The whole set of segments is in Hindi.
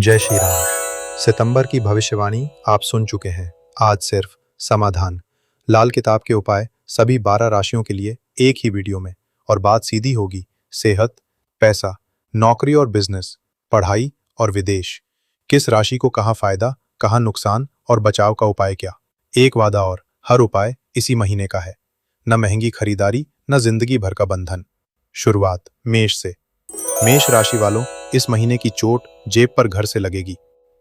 जय श्री राम। सितंबर की भविष्यवाणी आप सुन चुके हैं। आज सिर्फ समाधान, लाल किताब के उपाय सभी 12 राशियों के लिए एक ही वीडियो में। और बात सीधी होगी, सेहत, पैसा, नौकरी और बिजनेस, पढ़ाई और विदेश। किस राशि को कहाँ फायदा, कहाँ नुकसान और बचाव का उपाय क्या। एक वादा और, हर उपाय इसी महीने का है। न महंगी खरीदारी, न जिंदगी भर का बंधन। शुरुआत मेष से। मेष राशि वालों, इस महीने की चोट जेब पर घर से लगेगी।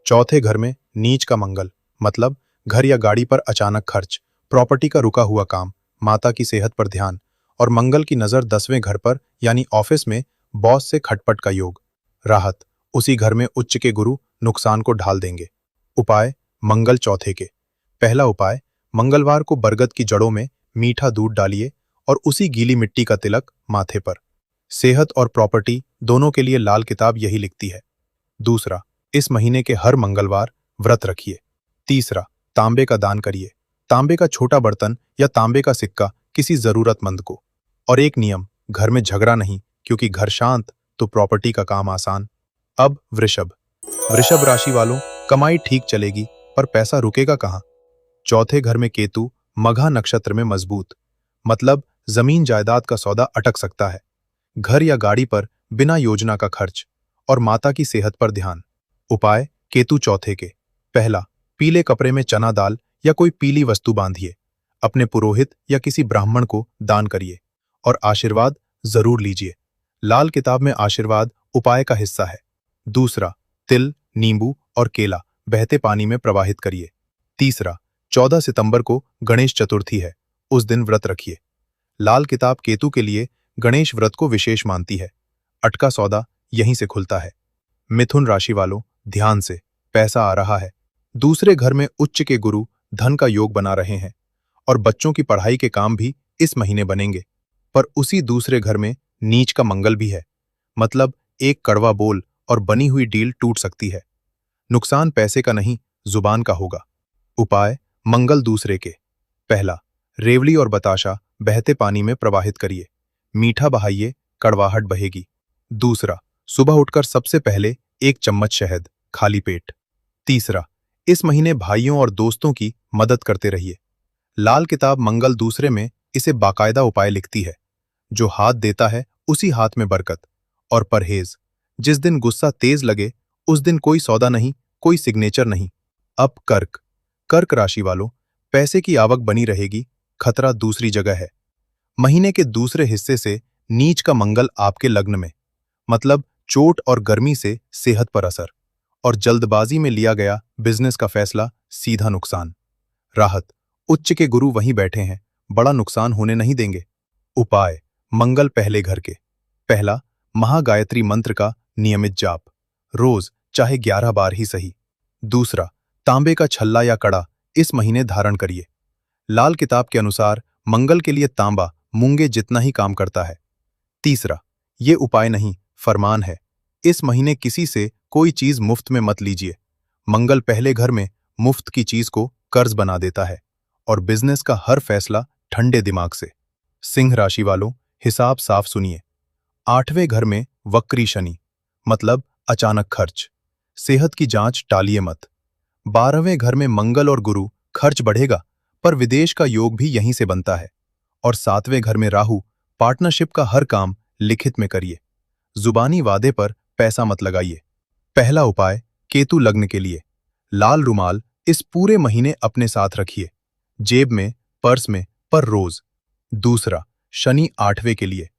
चौथे घर में नीच का मंगल, मतलब घर या गाड़ी पर अचानक खर्च, प्रॉपर्टी का रुका हुआ काम, माता की सेहत पर ध्यान। और मंगल की नजर 10वें घर पर यानी ऑफिस में बॉस से खटपट का योग। राहत, उसी घर में उच्च के गुरु नुकसान को ढाल देंगे। उपाय मंगल चौथे के। पहला उपाय, मंगलवार को बरगद की जड़ों में मीठा दूध डालिए और उसी गीली मिट्टी का तिलक माथे पर। सेहत और प्रॉपर्टी दोनों के लिए लाल किताब यही लिखती है। दूसरा, इस महीने के हर मंगलवार व्रत रखिए। तीसरा, तांबे का दान करिए। तांबे का छोटा बर्तन या तांबे का सिक्का किसी जरूरतमंद को। और एक नियम, घर में झगड़ा नहीं, क्योंकि घर शांत तो प्रॉपर्टी का काम आसान। अब वृषभ। वृषभ राशि वालों, कमाई ठीक चलेगी पर पैसा रुकेगा कहाँ। चौथे घर में केतु मघा नक्षत्र में मजबूत, मतलब जमीन जायदाद का सौदा अटक सकता है। घर या गाड़ी पर बिना योजना का खर्च और माता की सेहत पर ध्यान। उपाय केतु चौथे के। पहला, पीले कपड़े में चना दाल या कोई पीली वस्तु बांधिए। अपने पुरोहित या किसी ब्राह्मण को दान करिए और आशीर्वाद जरूर लीजिए। लाल किताब में आशीर्वाद उपाय का हिस्सा है। दूसरा, तिल, नींबू और केला बहते पानी में प्रवाहित करिए। तीसरा, 14 सितंबर को गणेश चतुर्थी है, उस दिन व्रत रखिए। लाल किताब केतु के लिए गणेश व्रत को विशेष मानती है। अटका सौदा यहीं से खुलता है। मिथुन राशि वालों, ध्यान से, पैसा आ रहा है। दूसरे घर में उच्च के गुरु धन का योग बना रहे हैं और बच्चों की पढ़ाई के काम भी इस महीने बनेंगे। पर उसी दूसरे घर में नीच का मंगल भी है, मतलब एक कड़वा बोल और बनी हुई डील टूट सकती है। नुकसान पैसे का नहीं, जुबान का होगा। उपाय मंगल दूसरे के। पहला, रेवड़ी और बताशा बहते पानी में प्रवाहित करिए। मीठा बहाइए, कड़वाहट बहेगी। दूसरा, सुबह उठकर सबसे पहले 1 चम्मच शहद, खाली पेट। तीसरा, इस महीने भाइयों और दोस्तों की मदद करते रहिए। लाल किताब मंगल दूसरे में इसे बाकायदा उपाय लिखती है। जो हाथ देता है उसी हाथ में बरकत। और परहेज, जिस दिन गुस्सा तेज लगे उस दिन कोई सौदा नहीं, कोई सिग्नेचर नहीं। अब कर्क। कर्क राशि वालों, पैसे की आवक बनी रहेगी, खतरा दूसरी जगह है। महीने के दूसरे हिस्से से नीच का मंगल आपके लग्न में, मतलब चोट और गर्मी से सेहत पर असर। और जल्दबाजी में लिया गया बिजनेस का फैसला, सीधा नुकसान। राहत, उच्च के गुरु वहीं बैठे हैं, बड़ा नुकसान होने नहीं देंगे। उपाय मंगल पहले घर के। पहला, महागायत्री मंत्र का नियमित जाप, रोज चाहे 11 बार ही सही। दूसरा, तांबे का छल्ला या कड़ा इस महीने धारण करिए। लाल किताब के अनुसार मंगल के लिए तांबा मूंगे जितना ही काम करता है। तीसरा, ये उपाय नहीं, फरमान है। इस महीने किसी से कोई चीज मुफ्त में मत लीजिए। मंगल पहले घर में मुफ्त की चीज को कर्ज बना देता है। और बिजनेस का हर फैसला ठंडे दिमाग से। सिंह राशि वालों, हिसाब साफ सुनिए। 8वें घर में वक्री शनि, मतलब अचानक खर्च। सेहत की जांच टालिए मत। 12वें घर में मंगल और गुरु, खर्च बढ़ेगा पर विदेश का योग भी यहीं से बनता है। और 7वें घर में राहु, पार्टनरशिप का हर काम लिखित में करिए। जुबानी वादे पर पैसा मत लगाइए। पहला उपाय केतु लग्न के लिए। लाल रुमाल इस पूरे महीने अपने साथ रखिए, जेब में, पर्स में, पर रोज। दूसरा, शनि 8वें के लिए।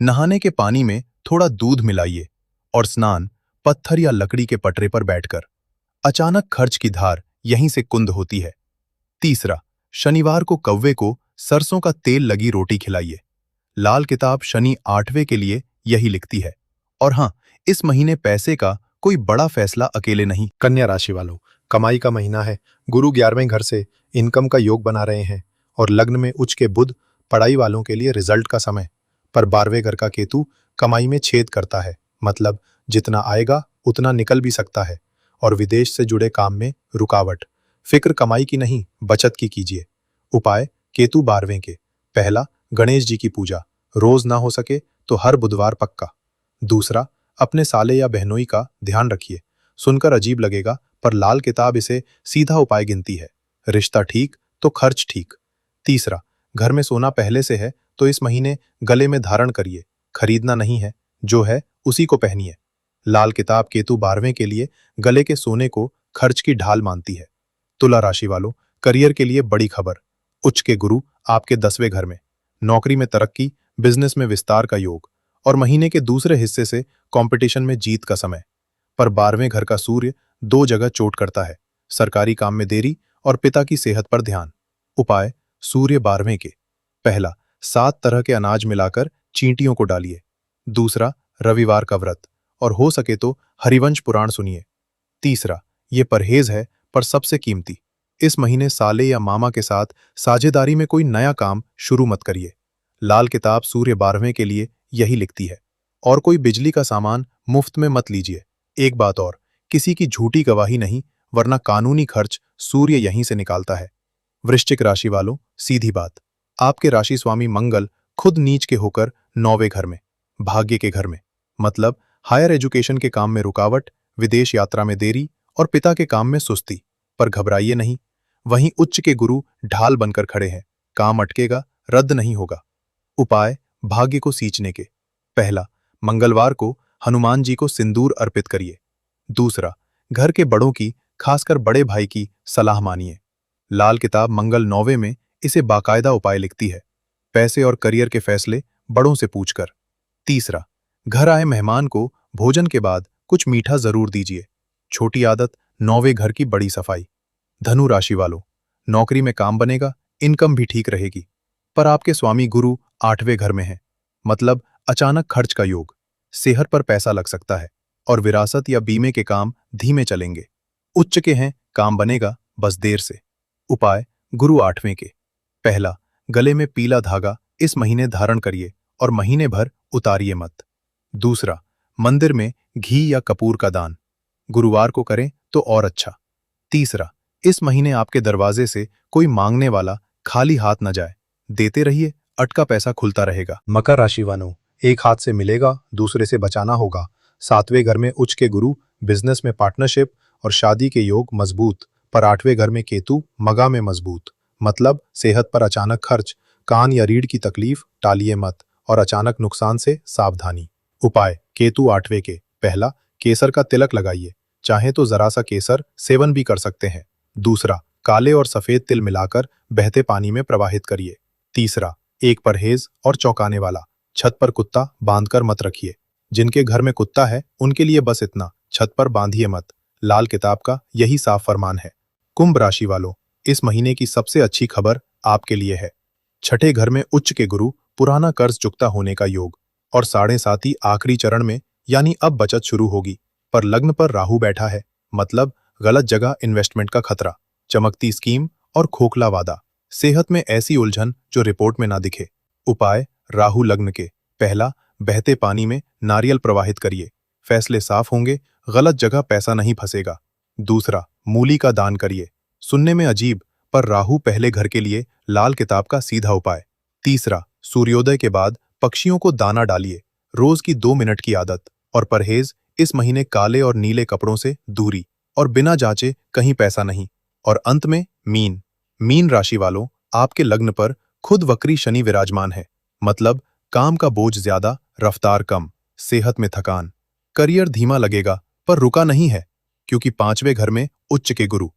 नहाने के पानी में थोड़ा दूध मिलाइए और स्नान पत्थर या लकड़ी के पटरे पर बैठकर। अचानक खर्च की धार यहीं से कुंद होती है। तीसरा, शनिवार को कौवे को सरसों का तेल लगी रोटी खिलाइए। लाल किताब शनि 8वें के लिए यही लिखती है। और हां, इस महीने पैसे का कोई बड़ा फैसला अकेले नहीं। कन्या राशि वालों, कमाई का महीना है। गुरु 11वें घर से इनकम का योग बना रहे हैं और लग्न में उच्च के बुध, पढ़ाई वालों के लिए रिजल्ट का समय। पर 12वें घर का केतु कमाई में छेद करता है, मतलब जितना आएगा उतना निकल भी सकता है। और विदेश से जुड़े काम में रुकावट। फिक्र कमाई की नहीं, बचत की कीजिए। उपाय केतु 12वें के। पहला, गणेश जी की पूजा, रोज ना हो सके तो हर बुधवार पक्का। दूसरा, अपने साले या बहनोई का ध्यान रखिए। सुनकर अजीब लगेगा, पर लाल किताब इसे सीधा उपाय गिनती है। रिश्ता ठीक तो खर्च ठीक। तीसरा, घर में सोना पहले से है तो इस महीने गले में धारण करिए, खरीदना नहीं है, जो है उसी को पहनिए। लाल किताब केतु 12वें के लिए गले के सोने को खर्च की ढाल मानती है। तुला राशि वालों, करियर के लिए बड़ी खबर। उच्च के गुरु आपके 10वें घर में, नौकरी में तरक्की, बिजनेस में विस्तार का योग और महीने के दूसरे हिस्से से कंपटीशन में जीत का समय। पर 12वें घर का सूर्य 2 जगह चोट करता है, सरकारी काम में देरी और पिता की सेहत पर ध्यान। उपाय सूर्य 12वें के। पहला, 7 तरह के अनाज मिलाकर चींटियों को डालिए। दूसरा, रविवार का व्रत और हो सके तो हरिवंश पुराण सुनिए। तीसरा, ये परहेज है पर सबसे कीमती, इस महीने साले या मामा के साथ साझेदारी में कोई नया काम शुरू मत करिए। लाल किताब सूर्य 12वें के लिए यही लिखती है। और कोई बिजली का सामान मुफ्त में मत लीजिए। एक बात और, किसी की झूठी गवाही नहीं, वरना कानूनी खर्च सूर्य यहीं से निकालता है। वृश्चिक राशि वालों, सीधी बात, आपके राशि स्वामी मंगल खुद नीच के होकर 9वें घर में, भाग्य के घर में, मतलब हायर एजुकेशन के काम में रुकावट, विदेश यात्रा में देरी और पिता के काम में सुस्ती। पर घबराइए नहीं, वहीं उच्च के गुरु ढाल बनकर खड़े हैं, काम अटकेगा, रद्द नहीं होगा। उपाय भाग्य को सींचने के। पहला, मंगलवार को हनुमान जी को सिंदूर अर्पित करिए। दूसरा, घर के बड़ों की, खासकर बड़े भाई की सलाह मानिए। लाल किताब मंगल 9वें में इसे बाकायदा उपाय लिखती है। पैसे और करियर के फैसले बड़ों से पूछकर। तीसरा, घर आए मेहमान को भोजन के बाद कुछ मीठा जरूर दीजिए। छोटी आदत 9वें घर की बड़ी सफाई। धनु राशि वालों, नौकरी में काम बनेगा, इनकम भी ठीक रहेगी, पर आपके स्वामी गुरु 8वें घर में हैं, मतलब अचानक खर्च का योग, सेहत पर पैसा लग सकता है और विरासत या बीमे के काम धीमे चलेंगे। उच्च के हैं, काम बनेगा, बस देर से। उपाय गुरु 8वें के। पहला, गले में पीला धागा इस महीने धारण करिए और महीने भर उतारिए मत। दूसरा, मंदिर में घी या कपूर का दान, गुरुवार को करें तो और अच्छा। तीसरा, इस महीने आपके दरवाजे से कोई मांगने वाला खाली हाथ न जाए, देते रहिए, अटका पैसा खुलता रहेगा। मकर राशि वालों, एक हाथ से मिलेगा, दूसरे से बचाना होगा। 7वें घर में उच्च के गुरु, बिजनेस में पार्टनरशिप और शादी के योग मजबूत, पर 8वें घर में केतु, मगा में मजबूत, मतलब सेहत पर अचानक खर्च, कान या रीढ़ की तकलीफ टालिए मत और अचानक नुकसान से सावधानी। उपाय केतु 8वें के। पहला, केसर का तिलक लगाइए, चाहे तो जरा सा केसर सेवन भी कर सकते हैं। दूसरा, काले और सफेद तिल मिलाकर बहते पानी में प्रवाहित करिए। तीसरा, एक परहेज और चौंकाने वाला, छत पर कुत्ता बांधकर मत रखिए। जिनके घर में कुत्ता है उनके लिए बस इतना, छत पर बांधिए मत। लाल किताब का यही साफ फरमान है। कुंभ राशि वालों, इस महीने की सबसे अच्छी खबर आपके लिए है। 6ठे घर में उच्च के गुरु, पुराना कर्ज चुकता होने का योग और 7.5 आखिरी चरण में, यानी अब बचत शुरू होगी। पर लग्न पर राहु बैठा है, मतलब गलत जगह इन्वेस्टमेंट का खतरा, चमकती स्कीम और खोखला वादा, सेहत में ऐसी उलझन जो रिपोर्ट में ना दिखे। उपाय राहु लग्न के। पहला, बहते पानी में नारियल प्रवाहित करिए, फैसले साफ होंगे, गलत जगह पैसा नहीं फंसेगा। दूसरा, मूली का दान करिए, सुनने में अजीब, पर राहु पहले घर के लिए लाल किताब का सीधा उपाय। तीसरा, सूर्योदय के बाद पक्षियों को दाना डालिए, रोज की 2 मिनट की आदत। और परहेज, इस महीने काले और नीले कपड़ों से दूरी और बिना जांचे कहीं पैसा नहीं। और अंत में मीन राशि वालों, आपके लग्न पर खुद वक्री शनि विराजमान है, मतलब काम का बोझ ज्यादा, रफ्तार कम, सेहत में थकान। करियर धीमा लगेगा पर रुका नहीं है, क्योंकि 5वें घर में उच्च के गुरु,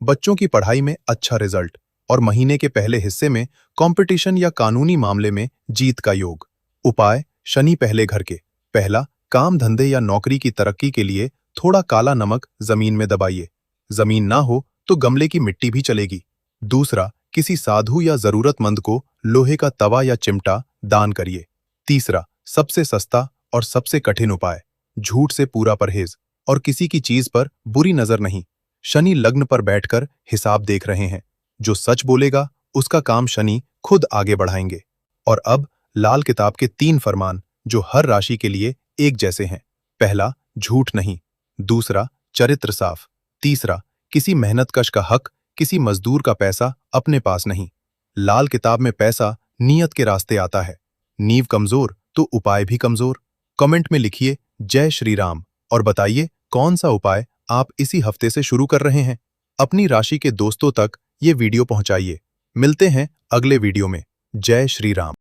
बच्चों की पढ़ाई में अच्छा रिजल्ट और महीने के पहले हिस्से में कंपटीशन या कानूनी मामले में जीत का योग। उपाय शनि पहले घर के। पहला, काम धंधे या नौकरी की तरक्की के लिए थोड़ा काला नमक जमीन में दबाइए, जमीन ना हो तो गमले की मिट्टी भी चलेगी। दूसरा, किसी साधु या जरूरतमंद को लोहे का तवा या चिमटा दान करिए। तीसरा, सबसे सस्ता और सबसे कठिन उपाय, झूठ से पूरा परहेज और किसी की चीज पर बुरी नजर नहीं। शनि लग्न पर बैठकर हिसाब देख रहे हैं, जो सच बोलेगा उसका काम शनि खुद आगे बढ़ाएंगे। और अब लाल किताब के 3 फरमान जो हर राशि के लिए एक जैसे हैं। पहला, झूठ नहीं। दूसरा, चरित्र साफ। तीसरा, किसी मेहनतकश का हक, किसी मजदूर का पैसा अपने पास नहीं। लाल किताब में पैसा नियत के रास्ते आता है, नींव कमजोर तो उपाय भी कमजोर। कमेंट में लिखिए जय श्री राम और बताइए कौन सा उपाय आप इसी हफ्ते से शुरू कर रहे हैं। अपनी राशि के दोस्तों तक ये वीडियो पहुंचाइए। मिलते हैं अगले वीडियो में। जय श्री राम।